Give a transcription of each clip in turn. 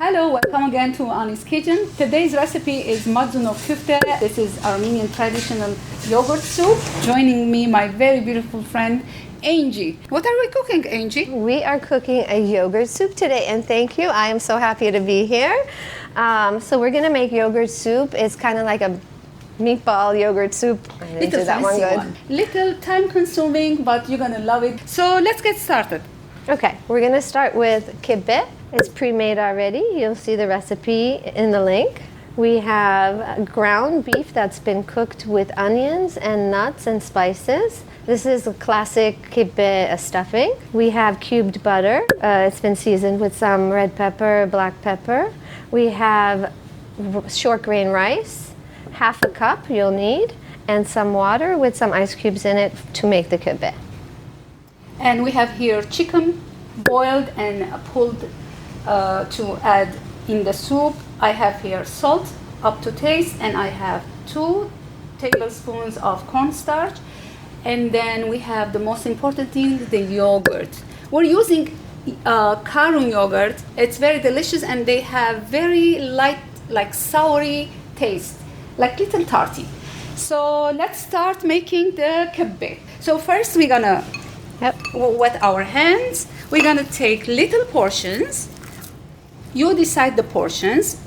Hello, welcome again to Ani's Kitchen. Today's recipe is Madzoonov Kyufteh. This is Armenian traditional yogurt soup. Joining me, my very beautiful friend, Angie. What are we cooking, Angie? We are cooking a yogurt soup today, and thank you. I am so happy to be here. So we're gonna make yogurt soup. It's kind of like a meatball yogurt soup. Little fancy one. Little time consuming, but you're gonna love it. So let's get started. Okay, we're gonna start with kibbeh. It's pre-made already. You'll see the recipe in the link. We have ground beef that's been cooked with onions and nuts and spices. This is a classic kibbeh stuffing. We have cubed butter. It's been seasoned with some red pepper, black pepper. We have short grain rice, half a cup you'll need, and some water with some ice cubes in it to make the kibbeh. And we have here chicken boiled and pulled to add in the soup. I have here salt up to taste, and I have 2 tablespoons of cornstarch. And then we have the most important thing, the yogurt. We're using Karun yogurt. It's very delicious, and they have very light, like soury taste, like little tarty. So let's start making the kibbeh. So first we're gonna wet our hands. We're gonna take little portions. You decide the portions.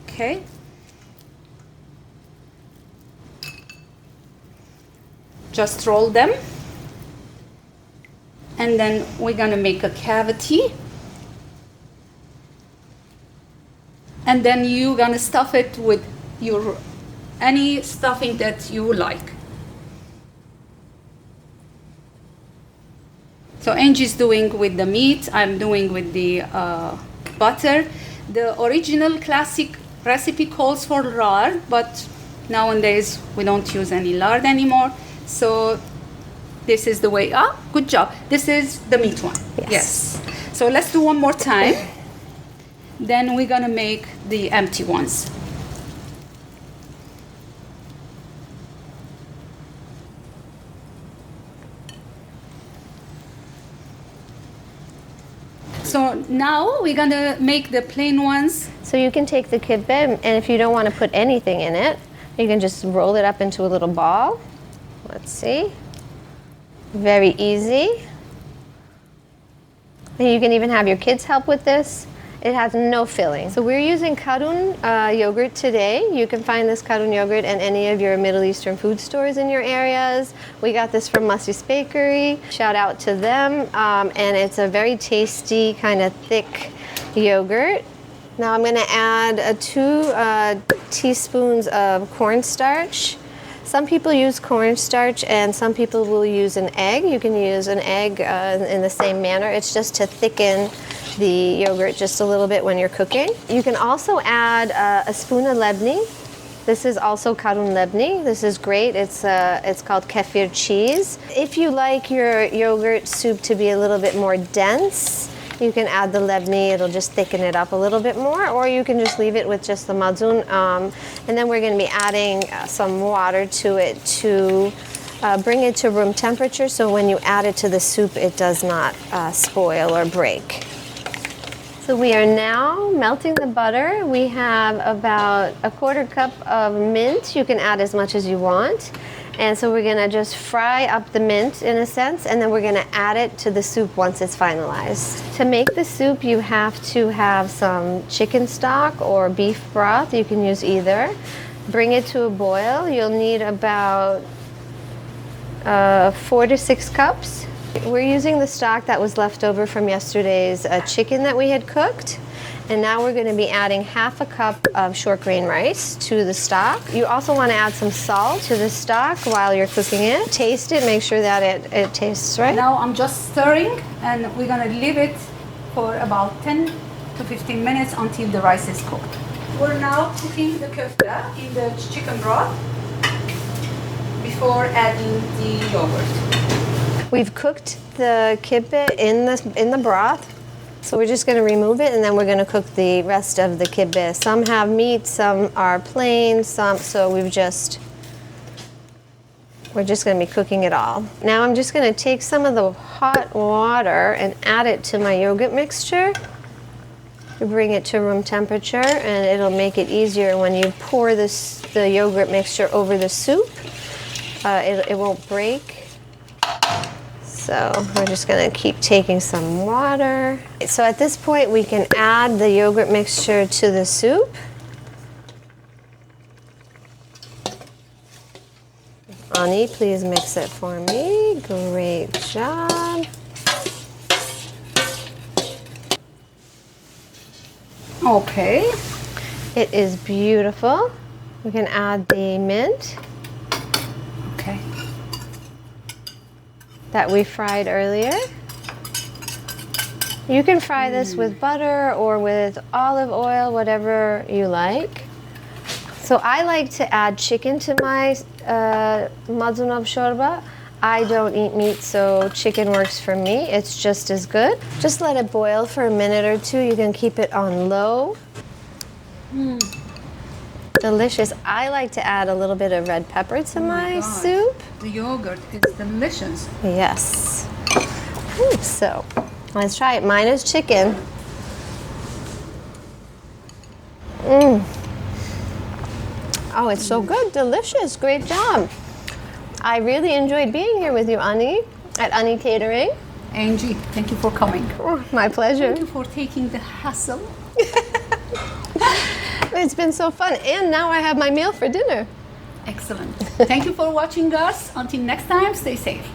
Okay. Just roll them. And then we're gonna make a cavity. And then you're gonna stuff it with any stuffing that you like. So Angie's doing with the meat, I'm doing with the butter. The original classic recipe calls for lard, but nowadays we don't use any lard anymore. So this is the way up. Good job. This is the meat one. Yes. So let's do one more time. Then we're gonna make the empty ones. So now we're gonna make the plain ones. So you can take the kibbeh, and if you don't want to put anything in it, you can just roll it up into a little ball. Let's see. Very easy. And you can even have your kids help with this. It has no filling. So we're using Karun yogurt today. You can find this Karun yogurt in any of your Middle Eastern food stores in your areas. We got this from Mussey's Bakery. Shout out to them. And it's a very tasty, kind of thick yogurt. Now I'm gonna add 2 teaspoons of cornstarch. Some people use cornstarch and some people will use an egg. You can use an egg in the same manner. It's just to thicken the yogurt just a little bit when you're cooking. You can also add a spoon of Lebni. This is also Karun Lebni. This is great. It's called kefir cheese. If you like your yogurt soup to be a little bit more dense, you can add the Lebni. It'll just thicken it up a little bit more, or you can just leave it with just the madzoon. And then we're going to be adding some water to it to bring it to room temperature, so when you add it to the soup, it does not spoil or break. So we are now melting the butter. We have about a 1/4 cup of mint. You can add as much as you want. And so we're gonna just fry up the mint in a sense, and then we're gonna add it to the soup once it's finalized. To make the soup, you have to have some chicken stock or beef broth. You can use either. Bring it to a boil. You'll need about 4 to 6 cups. We're using the stock that was left over from yesterday's chicken that we had cooked. And now we're going to be adding half a cup of short grain rice to the stock. You also want to add some salt to the stock while you're cooking it. Taste it, make sure that it tastes right. Now I'm just stirring, and we're going to leave it for about 10 to 15 minutes until the rice is cooked. We're now cooking the kyufteh in the chicken broth before adding the yogurt. We've cooked the kibbeh in the broth. So we're just going to remove it, and then we're going to cook the rest of the kibbeh. Some have meat, some are plain, so we've just We're just going to be cooking it all. Now I'm just going to take some of the hot water and add it to my yogurt mixture. Bring it to room temperature, and it'll make it easier when you pour the yogurt mixture over the soup. It won't break. So we're just going to keep taking some water. So at this point we can add the yogurt mixture to the soup. Ani, please mix it for me. Great job. Okay. It is beautiful. We can add the mint Okay. that we fried earlier. You can fry this with butter or with olive oil, whatever you like. So I like to add chicken to my Madzoonov shorba. I don't eat meat, so chicken works for me. It's just as good. Just let it boil for a minute or two. You can keep it on low. Delicious. I like to add a little bit of red pepper to my soup. The yogurt is delicious. Yes. So let's try it. Mine is chicken. Oh, it's so good. Delicious. Great job. I really enjoyed being here with you, Ani, at Ani Catering. Angie, thank you for coming. Oh, my pleasure. Thank you for taking the hassle. It's been so fun. And now I have my meal for dinner. Excellent. Thank you for watching us. Until next time, stay safe.